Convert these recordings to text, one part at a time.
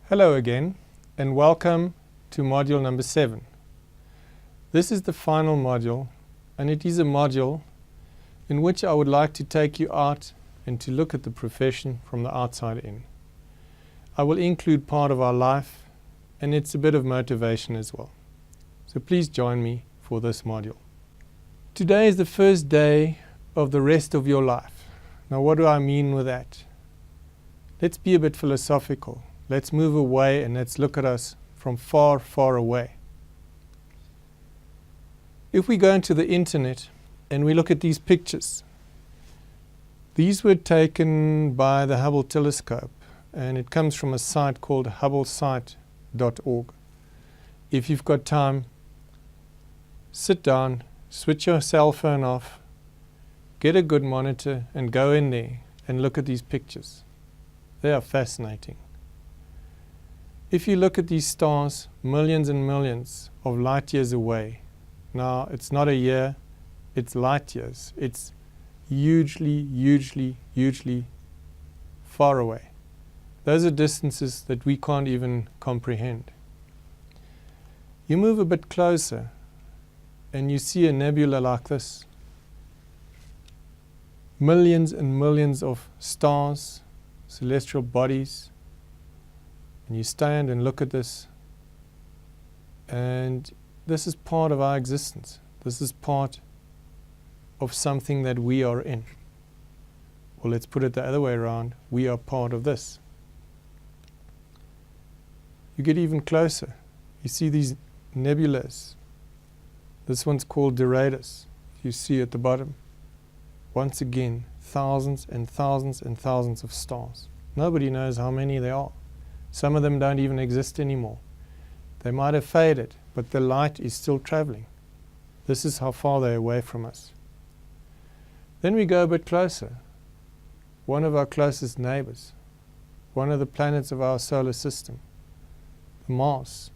Hello again, and welcome to module number 7. This is the final module, and it is a module in which I would like to take you out and to look at the profession from the outside in. I will include part of our life, and it's a bit of motivation as well. So please join me for this module. Today is the first day of the rest of your life. Now, what do I mean with that? Let's be a bit philosophical. Let's move away and let's look at us from far, far away. If we go into the internet and we look at these pictures, these were taken by the Hubble telescope, and it comes from a site called hubblesite.org. If you've got time, sit down, switch your cell phone off, get a good monitor and go in there and look at these pictures. They are fascinating. If you look at these stars, millions and millions of light years away, now it's not a year, it's light years. It's hugely, hugely, hugely far away. Those are distances that we can't even comprehend. You move a bit closer and you see a nebula like this. Millions and millions of stars, celestial bodies. And you stand and look at this, and this is part of our existence. This is part of something that we are in. Well, let's put it the other way around. We are part of this. You get even closer. You see these nebulas. This one's called Doradus. You see at the bottom. Once again, thousands and thousands and thousands of stars. Nobody knows how many there are. Some of them don't even exist anymore. They might have faded, but the light is still traveling. This is how far they're away from us. Then we go a bit closer. One of our closest neighbors, one of the planets of our solar system, Mars.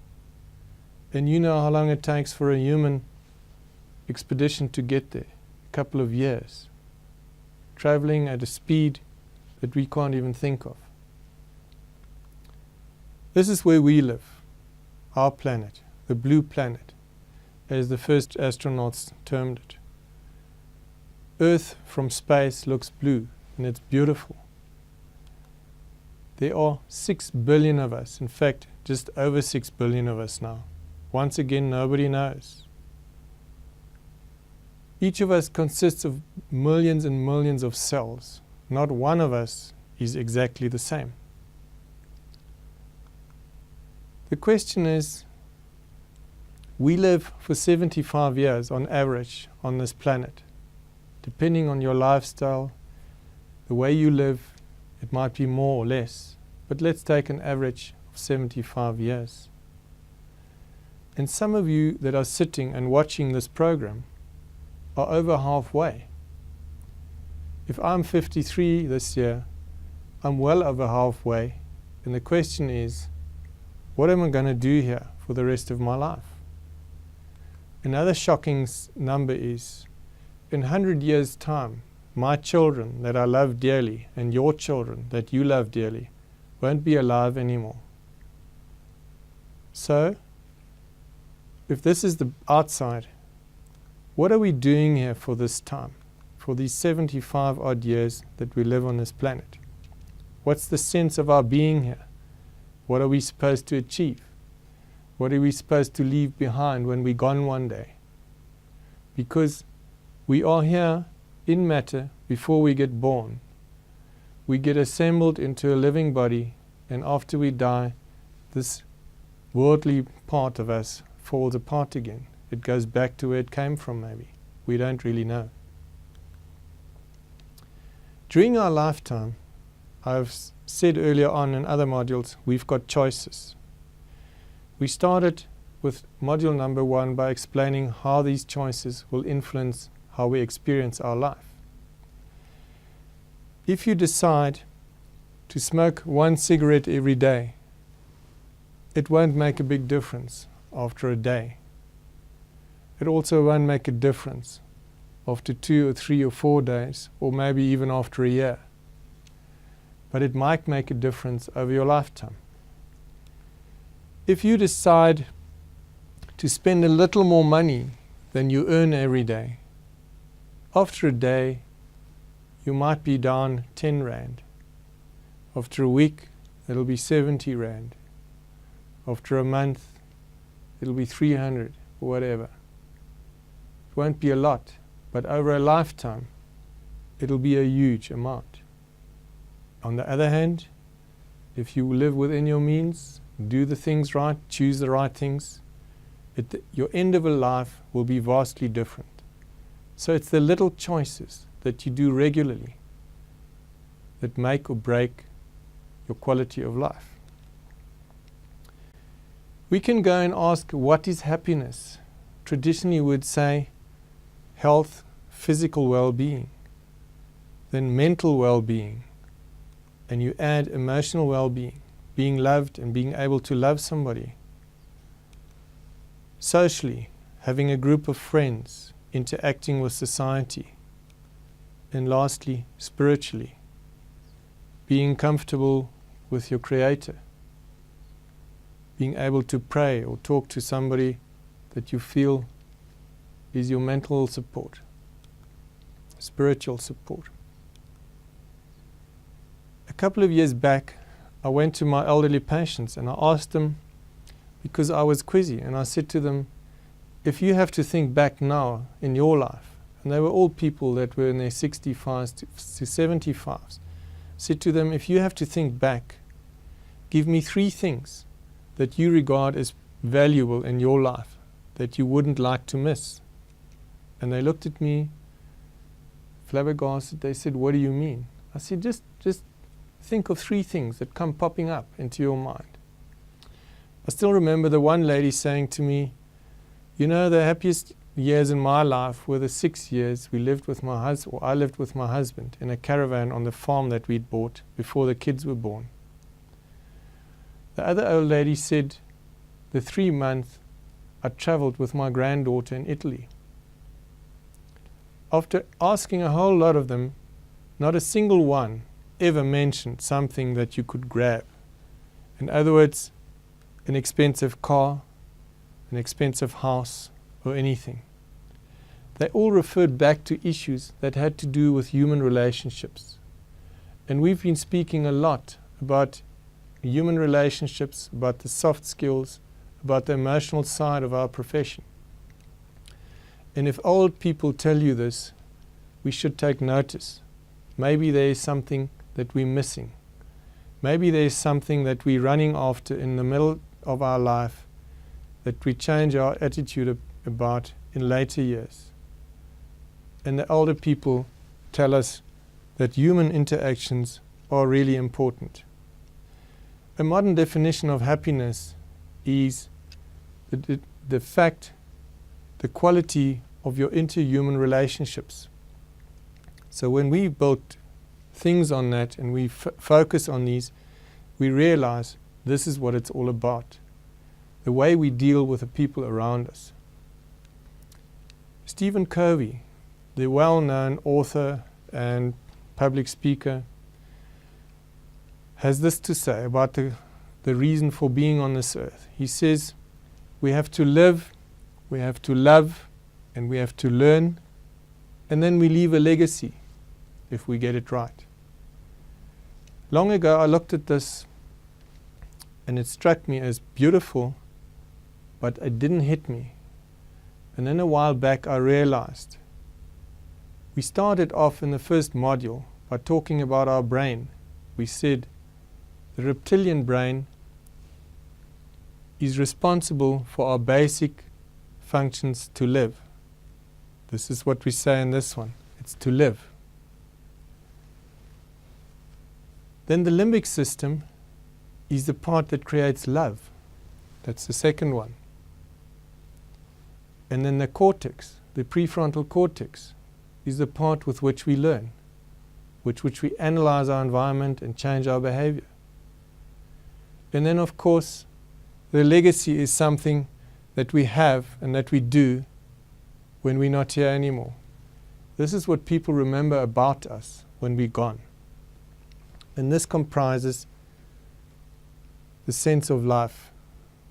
And you know how long it takes for a human expedition to get there. A couple of years. Traveling at a speed that we can't even think of. This is where we live, our planet, the blue planet, as the first astronauts termed it. Earth from space looks blue, and it's beautiful. There are 6 billion of us, in fact, just over 6 billion of us now. Once again, nobody knows. Each of us consists of millions and millions of cells. Not one of us is exactly the same. The question is, we live for 75 years on average on this planet. Depending on your lifestyle, the way you live, it might be more or less. But let's take an average of 75 years. And some of you that are sitting and watching this program are over halfway. If I'm 53 this year, I'm well over halfway. And the question is, what am I going to do here for the rest of my life? Another shocking number is, in 100 years' time, my children that I love dearly and your children that you love dearly won't be alive anymore. So, if this is the outside, what are we doing here for this time, for these 75 odd years that we live on this planet? What's the sense of our being here? What are we supposed to achieve? What are we supposed to leave behind when we're gone one day? Because we are here in matter before we get born. We get assembled into a living body, and after we die, this worldly part of us falls apart again. It goes back to where it came from, maybe. We don't really know. During our lifetime, I've said earlier on in other modules, we've got choices. We started with module number 1 by explaining how these choices will influence how we experience our life. If you decide to smoke 1 cigarette every day, it won't make a big difference after a day. It also won't make a difference after 2 or 3 or 4 days, or maybe even after a year. But it might make a difference over your lifetime. If you decide to spend a little more money than you earn every day, after a day you might be down 10 Rand. After a week it'll be 70 Rand. After a month it'll be 300 or whatever. It won't be a lot, but over a lifetime it'll be a huge amount. On the other hand, if you live within your means, do the things right, choose the right things, your end of a life will be vastly different. So it's the little choices that you do regularly that make or break your quality of life. We can go and ask, what is happiness? Traditionally we would say health, physical well-being, then mental well-being, and you add emotional well-being, being loved and being able to love somebody. Socially, having a group of friends, interacting with society. And lastly, spiritually, being comfortable with your Creator, being able to pray or talk to somebody that you feel is your mental support, spiritual support. A couple of years back, I went to my elderly patients and I asked them, because I was quizzy, and I said to them, if you have to think back now in your life, and they were all people that were in their 65s to 75s, said to them, if you have to think back, give me 3 things that you regard as valuable in your life that you wouldn't like to miss. And they looked at me flabbergasted. They said, what do you mean? I said, just think of 3 things that come popping up into your mind. I still remember the one lady saying to me, you know, the happiest years in my life were the 6 years we lived with my husband, or I lived with my husband in a caravan on the farm that we'd bought before the kids were born. The other old lady said, the 3 months I traveled with my granddaughter in Italy. After asking a whole lot of them, not a single one ever mentioned something that you could grab. In other words, an expensive car, an expensive house, or anything. They all referred back to issues that had to do with human relationships. And we've been speaking a lot about human relationships, about the soft skills, about the emotional side of our profession. And if old people tell you this, we should take notice. Maybe there is something that we're missing. Maybe there is something that we're running after in the middle of our life that we change our attitude about in later years. And the older people tell us that human interactions are really important. A modern definition of happiness is the fact, the quality of your interhuman relationships. So when we build things on that and we focus on these, we realize this is what it's all about. The way we deal with the people around us. Stephen Covey, the well-known author and public speaker, has this to say about the reason for being on this earth. He says, we have to live, we have to love, and we have to learn, and then we leave a legacy if we get it right. Long ago I looked at this and it struck me as beautiful, but it didn't hit me. And then a while back I realized we started off in the first module by talking about our brain. We said the reptilian brain is responsible for our basic functions to live. This is what we say in this one. It's to live. Then the limbic system is the part that creates love. That's the second one. And then the cortex, the prefrontal cortex, is the part with which we learn, with which we analyze our environment and change our behavior. And then, of course, the legacy is something that we have and that we do when we're not here anymore. This is what people remember about us when we're gone. And this comprises the sense of life,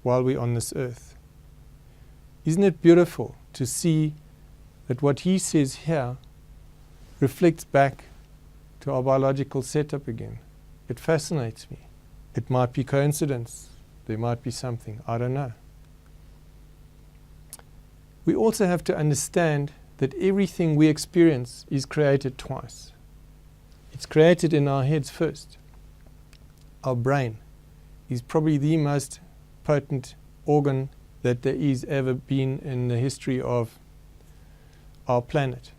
while we're on this earth. Isn't it beautiful to see that what he says here reflects back to our biological setup again? It fascinates me. It might be coincidence. There might be something. I don't know. We also have to understand that everything we experience is created twice. It's created in our heads first. Our brain is probably the most potent organ that there is ever been in the history of our planet.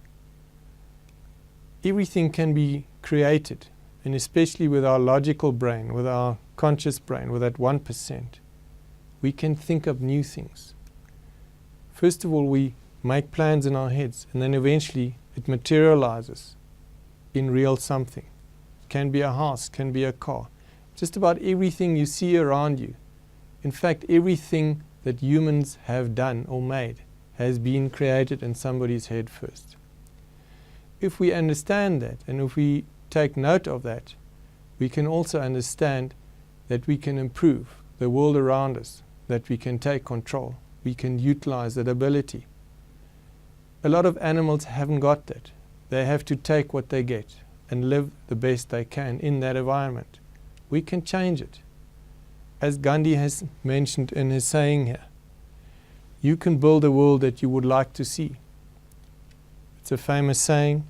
Everything can be created, and especially with our logical brain, with our conscious brain, with that 1%, we can think of new things. First of all, we make plans in our heads, and then eventually it materializes in real something. It can be a house, can be a car. Just about everything you see around you, in fact, everything that humans have done or made has been created in somebody's head first. If we understand that, and if we take note of that, we can also understand that we can improve the world around us, that we can take control, we can utilize that ability. A lot of animals haven't got that. They have to take what they get and live the best they can in that environment. We can change it. As Gandhi has mentioned in his saying here, you can build a world that you would like to see. It's a famous saying,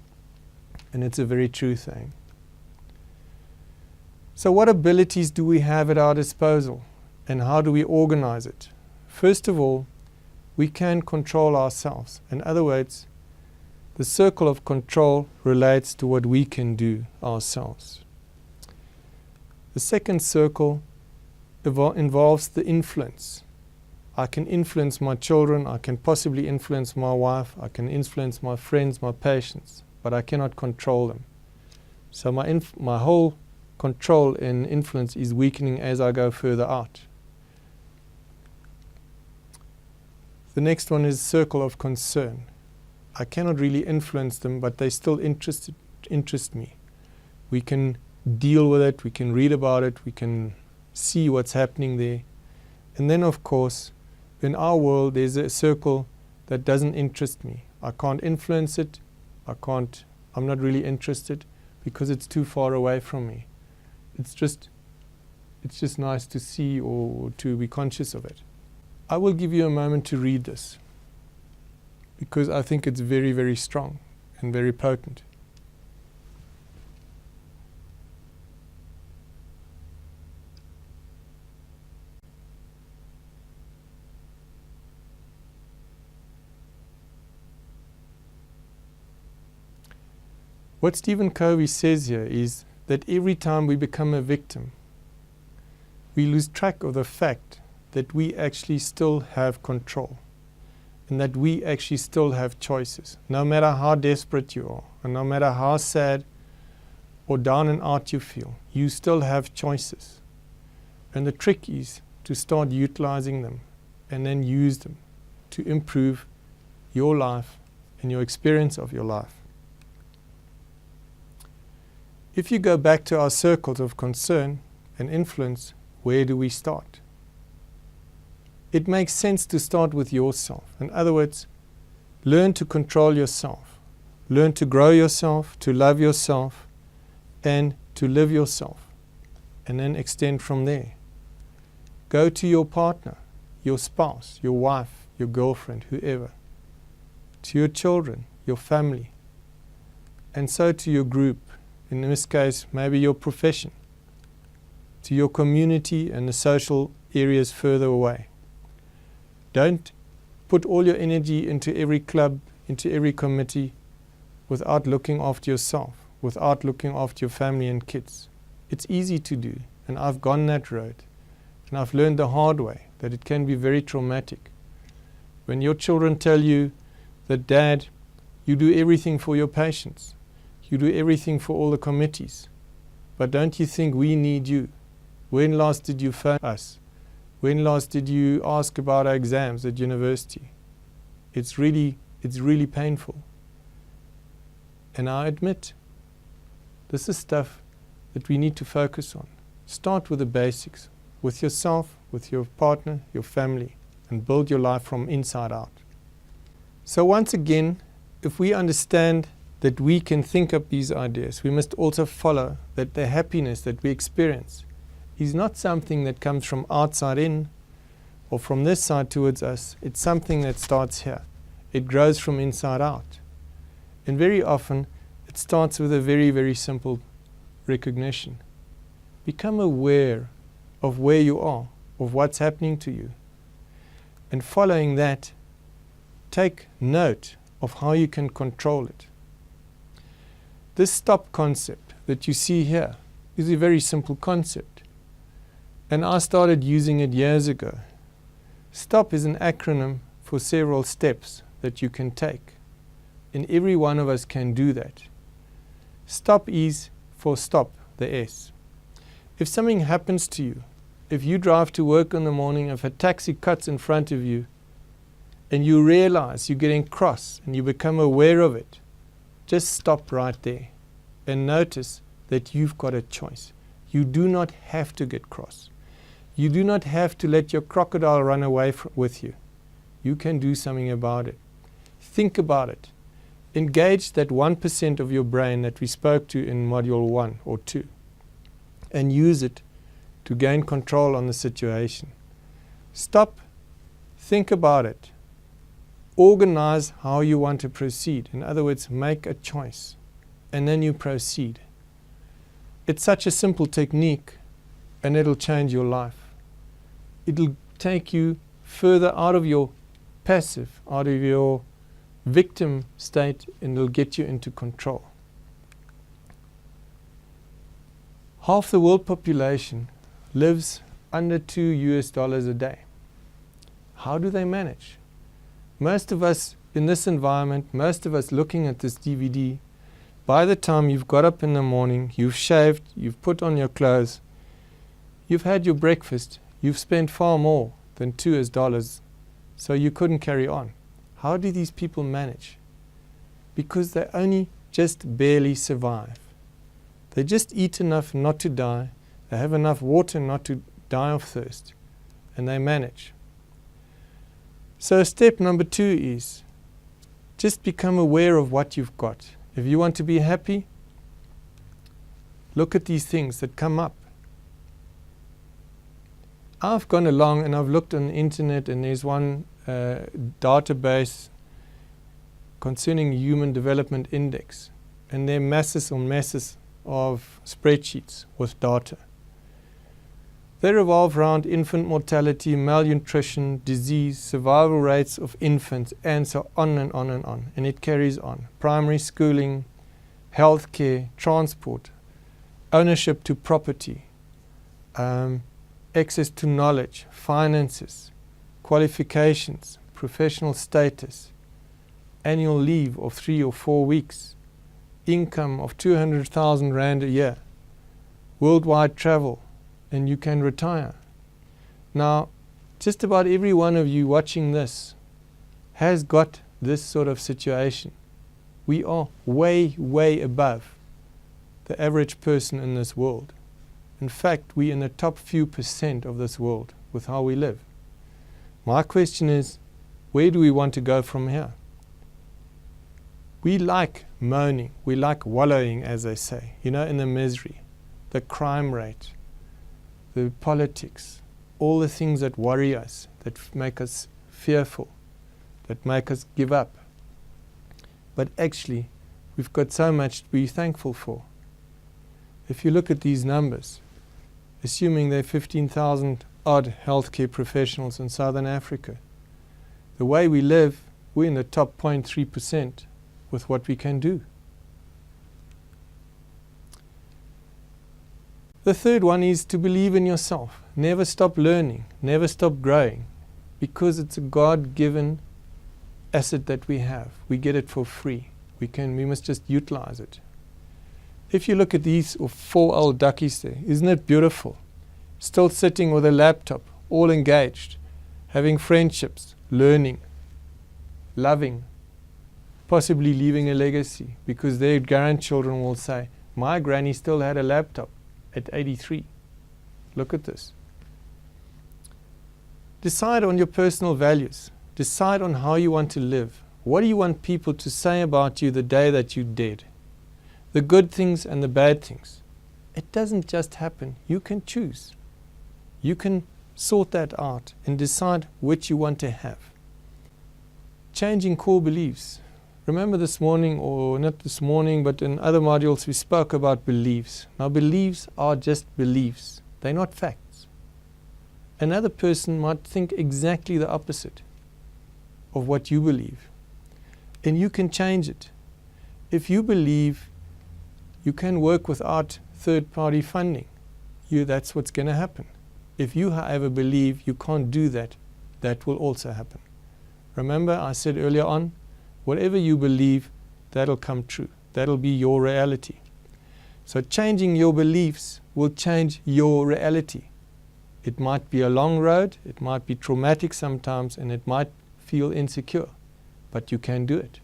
and it's a very true saying. So what abilities do we have at our disposal, and how do we organize it? First of all, we can control ourselves. In other words, the circle of control relates to what we can do ourselves. The second circle involves the influence. I can influence my children, I can possibly influence my wife, I can influence my friends, my patients, but I cannot control them. So my whole control and influence is weakening as I go further out. The next one is circle of concern. I cannot really influence them, but they still interest me. We can deal with it, we can read about it, we can see what's happening there. And then, of course, in our world, there's a circle that doesn't interest me. I can't influence it. I'm not really interested because it's too far away from me. It's just nice to see or to be conscious of it. I will give you a moment to read this because I think it's very, very strong and very potent. What Stephen Covey says here is that every time we become a victim, we lose track of the fact that we actually still have control and that we actually still have choices. No matter how desperate you are, and no matter how sad or down and out you feel, you still have choices. And the trick is to start utilizing them and then use them to improve your life and your experience of your life. If you go back to our circles of concern and influence, where do we start? It makes sense to start with yourself. In other words, learn to control yourself. Learn to grow yourself, to love yourself, and to live yourself. And then extend from there. Go to your partner, your spouse, your wife, your girlfriend, whoever. To your children, your family. And so to your group. In this case, maybe your profession, to your community and the social areas further away. Don't put all your energy into every club, into every committee, without looking after yourself, without looking after your family and kids. It's easy to do, and I've gone that road. And I've learned the hard way that it can be very traumatic. When your children tell you that, Dad, you do everything for your patients. You do everything for all the committees. But don't you think we need you? When last did you phone us? When last did you ask about our exams at university? It's really painful. And I admit, this is stuff that we need to focus on. Start with the basics, with yourself, with your partner, your family, and build your life from inside out. So once again, if we understand that we can think up these ideas, we must also follow that the happiness that we experience is not something that comes from outside in or from this side towards us. It's something that starts here. It grows from inside out. And very often, it starts with a very, very simple recognition. Become aware of where you are, of what's happening to you. And following that, take note of how you can control it. This stop concept that you see here is a very simple concept. And I started using it years ago. STOP is an acronym for several steps that you can take. And every one of us can do that. STOP is for stop, the S. If something happens to you, if you drive to work in the morning, if a taxi cuts in front of you, and you realize you're getting cross and you become aware of it, just stop right there and notice that you've got a choice. You do not have to get cross. You do not have to let your crocodile run away with you. You can do something about it. Think about it. Engage that 1% of your brain that we spoke to in Module 1 or 2 and use it to gain control on the situation. Stop, think about it. Organize how you want to proceed. In other words, make a choice and then you proceed. It's such a simple technique and it'll change your life. It'll take you further out of your passive, out of your victim state, and it'll get you into control. Half the world population lives under $2 a day. How do they manage? Most of us in this environment, most of us looking at this DVD, by the time you've got up in the morning, you've shaved, you've put on your clothes, you've had your breakfast, you've spent far more than $2, so you couldn't carry on. How do these people manage? Because they only just barely survive. They just eat enough not to die, they have enough water not to die of thirst, and they manage. So step number 2 is just become aware of what you've got. If you want to be happy, look at these things that come up. I've gone along and I've looked on the internet, and there's one database concerning Human Development Index, and there are masses on masses of spreadsheets with data. They revolve around infant mortality, malnutrition, disease, survival rates of infants, and so on and on and on. And it carries on. Primary schooling, healthcare, transport, ownership to property, access to knowledge, finances, qualifications, professional status, annual leave of 3 or 4 weeks, income of 200,000 Rand a year, worldwide travel, and you can retire. Now, just about every one of you watching this has got this sort of situation. We are way, way above the average person in this world. In fact, we're in the top few % of this world with how we live. My question is, where do we want to go from here? We like moaning, we like wallowing, as they say, in the misery, the crime rate, the politics, all the things that worry us, that make us fearful, that make us give up. But actually, we've got so much to be thankful for. If you look at these numbers, assuming there are 15,000 odd healthcare professionals in Southern Africa, the way we live, we're in the top 0.3% with what we can do. The third one is to believe in yourself. Never stop learning, never stop growing, because it's a God-given asset that we have. We get it for free. We must just utilize it. If you look at these 4 old duckies there, isn't it beautiful? Still sitting with a laptop, all engaged, having friendships, learning, loving, possibly leaving a legacy, because their grandchildren will say, my granny still had a laptop at 83. Look at this. Decide on your personal values. Decide on how you want to live. What do you want people to say about you the day that you're dead? The good things and the bad things. It doesn't just happen. You can choose. You can sort that out and decide which you want to have. Changing core beliefs. Remember this morning, or not this morning, but in other modules we spoke about beliefs. Now beliefs are just beliefs. They're not facts. Another person might think exactly the opposite of what you believe. And you can change it. If you believe you can work without third-party funding, that's what's going to happen. If you, however, believe you can't do that, that will also happen. Remember, I said earlier on, whatever you believe, that'll come true. That'll be your reality. So changing your beliefs will change your reality. It might be a long road, it might be traumatic sometimes, and it might feel insecure. But you can do it,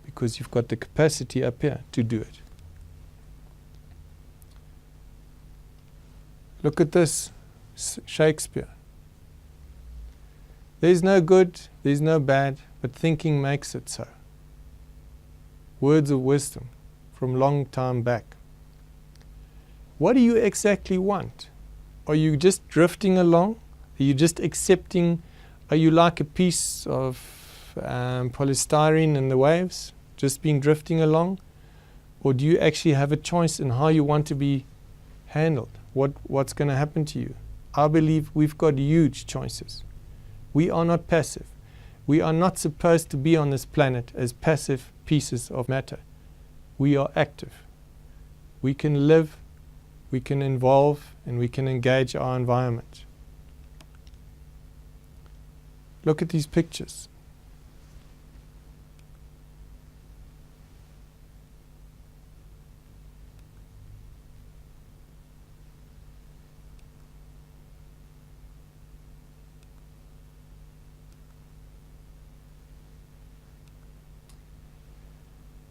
because you've got the capacity up here to do it. Look at this, Shakespeare. There's no good, there's no bad, but thinking makes it so. Words of wisdom from long time back. What do you exactly want? Are you just drifting along? Are you just accepting? Are you like a piece of polystyrene in the waves, just being drifting along? Or do you actually have a choice in how you want to be handled? What's going to happen to you? I believe we've got huge choices. We are not passive. We are not supposed to be on this planet as passive pieces of matter. We are active. We can live, we can involve, and we can engage our environment. Look at these pictures.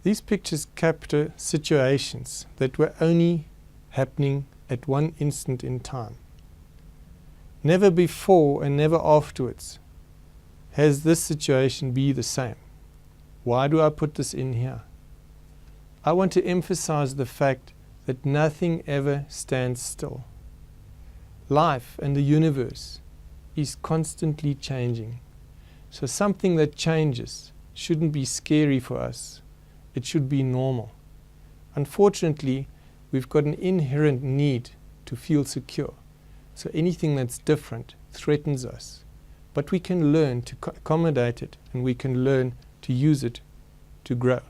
These pictures capture situations that were only happening at one instant in time. Never before and never afterwards has this situation be the same. Why do I put this in here? I want to emphasize the fact that nothing ever stands still. Life and the universe is constantly changing. So something that changes shouldn't be scary for us. It should be normal. Unfortunately, we've got an inherent need to feel secure. So anything that's different threatens us. But we can learn to accommodate it, and we can learn to use it to grow.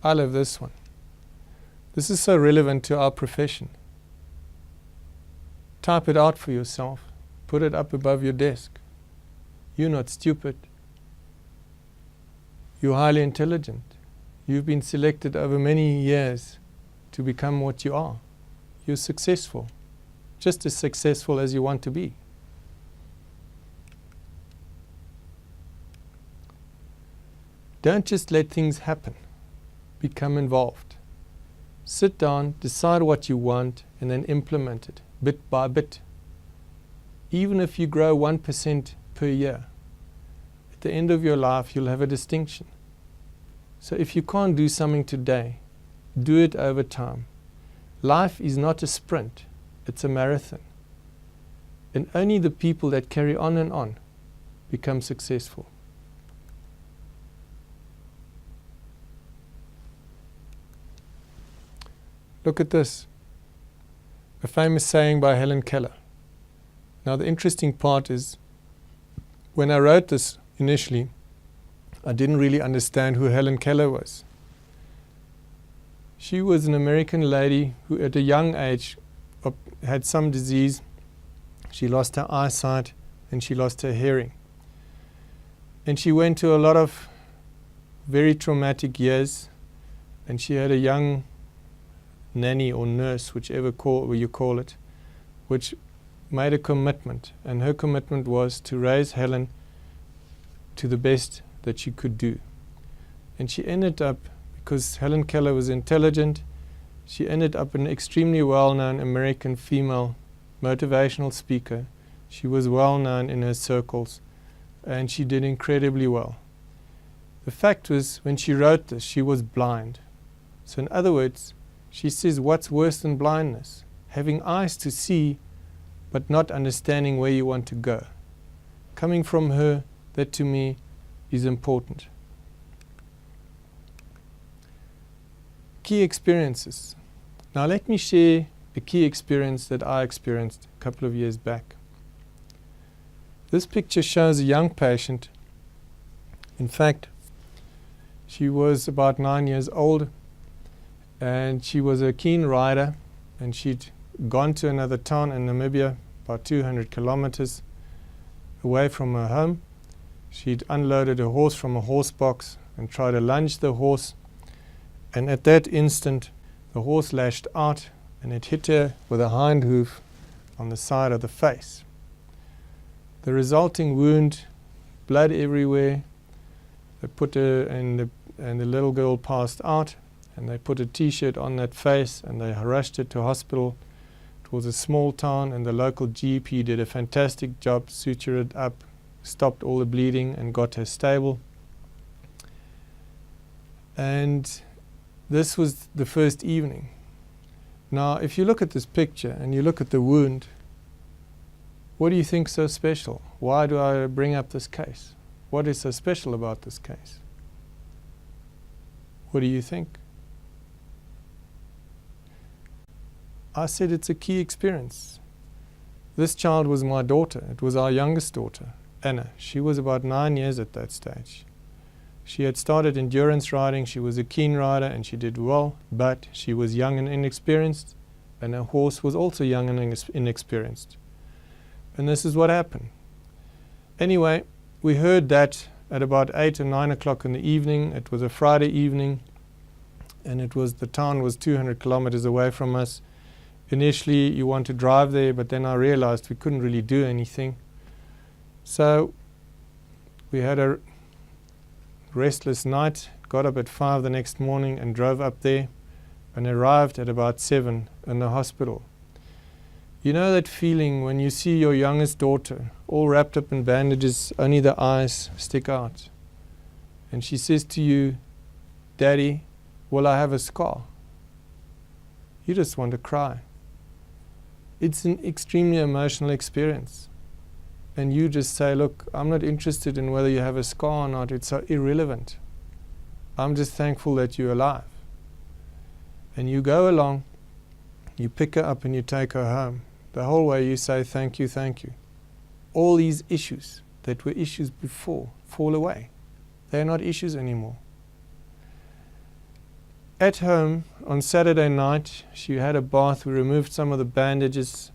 I love this one. This is so relevant to our profession. Type it out for yourself. Put it up above your desk. You're not stupid. You're highly intelligent. You've been selected over many years to become what you are. You're successful, just as successful as you want to be. Don't just let things happen. Become involved. Sit down, decide what you want, and then implement it, bit by bit. Even if you grow 1% per year, at the end of your life you'll have a distinction. So if you can't do something today, do it over time. Life is not a sprint, it's a marathon. And only the people that carry on and on become successful. Look at this. A famous saying by Helen Keller. Now the interesting part is, when I wrote this initially, I didn't really understand who Helen Keller was. She was an American lady who at a young age had some disease. She lost her eyesight and she lost her hearing. And she went to a lot of very traumatic years, and she had a young nanny or nurse, whichever you call it, which made a commitment, and her commitment was to raise Helen to the best that she could do. And she ended up, because Helen Keller was intelligent, She ended up an extremely well-known American female motivational speaker. She was well-known in her circles, and she did incredibly well. The fact was, when she wrote this, she was blind. So in other words, she says, what's worse than blindness? Having eyes to see, but not understanding where you want to go. Coming from her, that to me is important. Key experiences. Now let me share a key experience that I experienced a couple of years back. This picture shows a young patient. In fact, she was about 9 years old, and she was a keen rider, and she'd gone to another town in Namibia, about 200 kilometers away from her home. She'd unloaded a horse from a horse box and tried to lunge the horse, and at that instant the horse lashed out and it hit her with a hind hoof on the side of the face. The resulting wound, blood everywhere. They put her and the little girl passed out, and they put a t-shirt on that face and they rushed her to hospital. It was a small town, and the local GP did a fantastic job, sutured up, stopped all the bleeding and got her stable. And this was the first evening. Now if you look at this picture and you look at the wound, what do you think is so special? Why do I bring up this case? What is so special about this case? What do you think? I said it's a key experience. This child was my daughter. It was our youngest daughter, Anna. She was about 9 years at that stage. She had started endurance riding. She was a keen rider and she did well, but she was young and inexperienced, and her horse was also young and inexperienced. And this is what happened. Anyway, we heard that at about 8 or 9 o'clock in the evening. It was a Friday evening, and the town was 200 kilometers away from us. Initially, you want to drive there, but then I realized we couldn't really do anything. So we had a restless night, got up at 5 the next morning and drove up there, and arrived at about 7 in the hospital. You know that feeling when you see your youngest daughter all wrapped up in bandages, only the eyes stick out, and she says to you, "Daddy, will I have a scar?" You just want to cry. It's an extremely emotional experience. And you just say, look, I'm not interested in whether you have a scar or not. It's so irrelevant. I'm just thankful that you're alive. And you go along, you pick her up and you take her home. The whole way you say, thank you, thank you. All these issues that were issues before fall away. They're not issues anymore. At home, on Saturday night, she had a bath. We removed some of the bandages,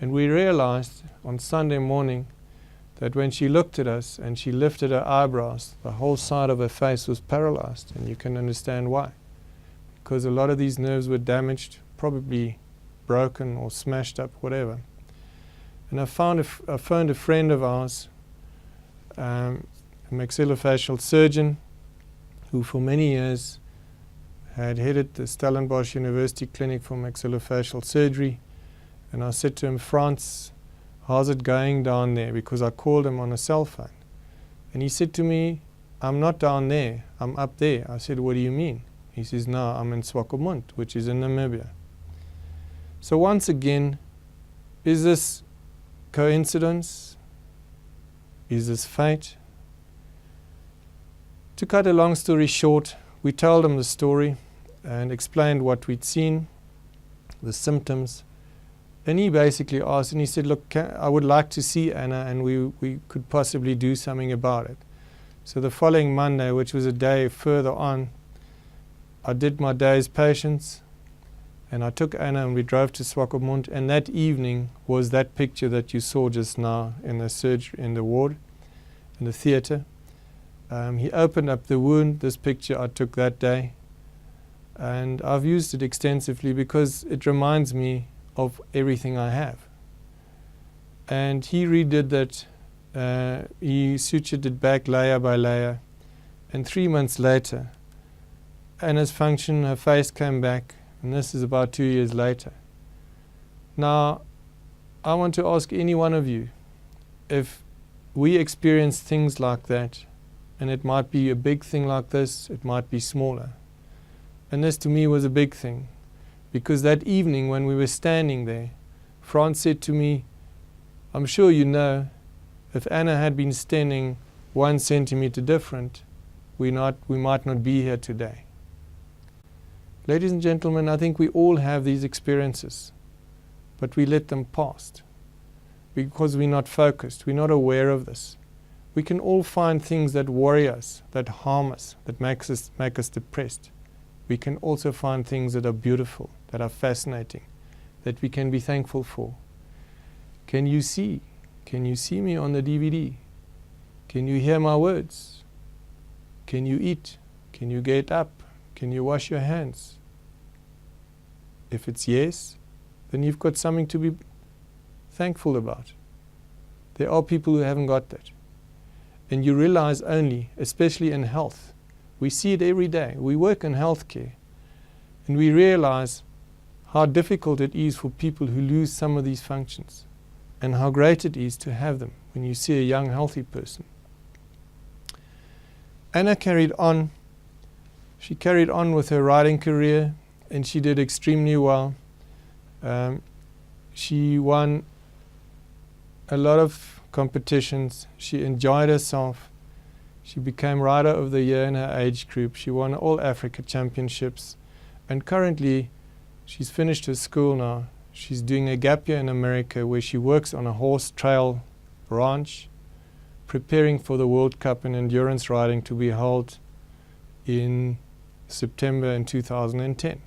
and we realized on Sunday morning that when she looked at us and she lifted her eyebrows, the whole side of her face was paralyzed, and you can understand why. Because a lot of these nerves were damaged, probably broken or smashed up, whatever. And I phoned a friend of ours, a maxillofacial surgeon, who for many years had headed the Stellenbosch University Clinic for Maxillofacial Surgery. And I said to him, "Frans, how's it going down there?" Because I called him on a cell phone. And he said to me, "I'm not down there, I'm up there." I said, "What do you mean?" He says, "No, I'm in Swakopmund, which is in Namibia." So once again, is this coincidence? Is this fate? To cut a long story short, we told him the story and explained what we'd seen, the symptoms. And he basically asked, and he said, "Look, I would like to see Anna, and we could possibly do something about it." So the following Monday, which was a day further on, I did my day's patients, and I took Anna and we drove to Swakopmund, and that evening was that picture that you saw just now in the surgery, in the ward, in the theatre. He opened up the wound. This picture I took that day, and I've used it extensively because it reminds me of everything I have. And he redid that. He sutured it back layer by layer, and 3 months later, Anna's function, her face came back And this is about 2 years later. Now, I want to ask any one of you, if we experience things like that, and it might be a big thing like this, it might be smaller. And this to me was a big thing, because that evening when we were standing there, Frans said to me, I'm sure you know, if Anna had been standing 1 centimeter different, we might not be here today. Ladies and gentlemen, I think we all have these experiences, but we let them pass because we're not focused, we're not aware of this. We can all find things that worry us, that harm us, that make us depressed. We can also find things that are beautiful, that are fascinating, that we can be thankful for. Can you see? Can you see me on the DVD? Can you hear my words? Can you eat? Can you get up? Can you wash your hands? If it's yes, then you've got something to be thankful about. There are people who haven't got that. And you realize only, especially in health, we see it every day. We work in healthcare, and we realize how difficult it is for people who lose some of these functions, and how great it is to have them when you see a young, healthy person. Anna carried on. She carried on with her riding career, and she did extremely well. She won a lot of competitions. She enjoyed herself. She became Rider of the Year in her age group. She won all Africa championships. And currently, she's finished her school now. She's doing a gap year in America where she works on a horse trail ranch, preparing for the World Cup in endurance riding to be held in September in 2010.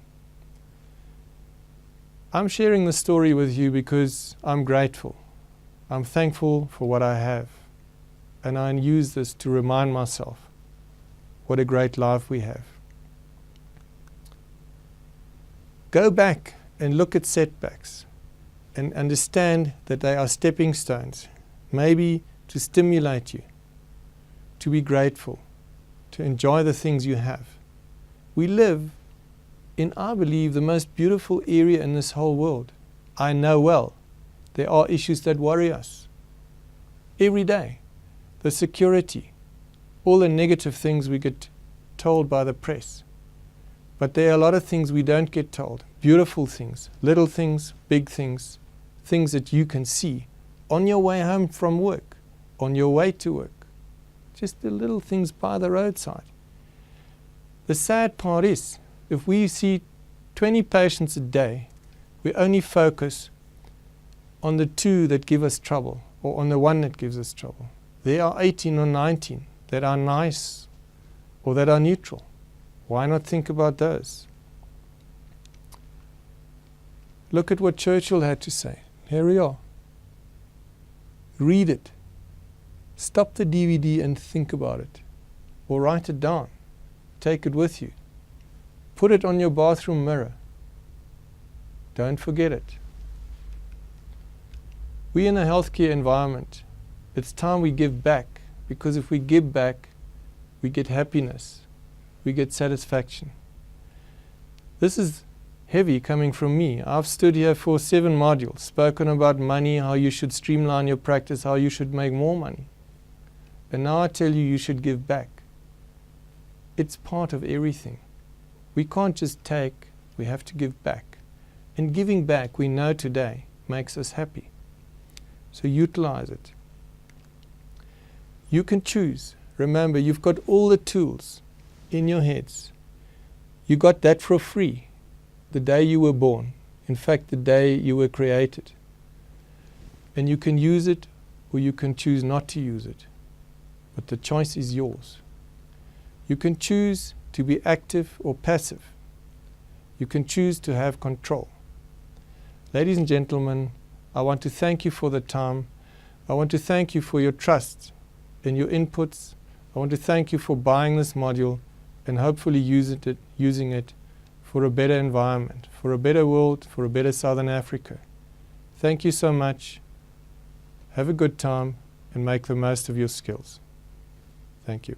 I'm sharing this story with you because I'm grateful. I'm thankful for what I have. And I use this to remind myself what a great life we have. Go back and look at setbacks and understand that they are stepping stones, maybe to stimulate you, to be grateful, to enjoy the things you have. We live in, I believe, the most beautiful area in this whole world. I know well there are issues that worry us every day. The security, all the negative things we get told by the press. But there are a lot of things we don't get told. Beautiful things, little things, big things, things that you can see on your way home from work, on your way to work. Just the little things by the roadside. The sad part is, if we see 20 patients a day, we only focus on the 2 that give us trouble, or on the 1 that gives us trouble. There are 18 or 19 that are nice or that are neutral. Why not think about those? Look at what Churchill had to say. Here we are. Read it. Stop the DVD and think about it. Or write it down. Take it with you. Put it on your bathroom mirror. Don't forget it. We in a healthcare environment, it's time we give back, because if we give back, we get happiness, we get satisfaction. This is heavy coming from me. I've stood here for 7 modules, spoken about money, how you should streamline your practice, how you should make more money. And now I tell you, you should give back. It's part of everything. We can't just take, we have to give back. And giving back, we know today, makes us happy. So utilize it. You can choose. Remember, you've got all the tools in your heads. You got that for free the day you were born. In fact, the day you were created. And you can use it or you can choose not to use it. But the choice is yours. You can choose to be active or passive. You can choose to have control. Ladies and gentlemen, I want to thank you for the time. I want to thank you for your trust and your inputs. I want to thank you for buying this module and hopefully using it for a better environment, for a better world, for a better Southern Africa. Thank you so much. Have a good time and make the most of your skills. Thank you.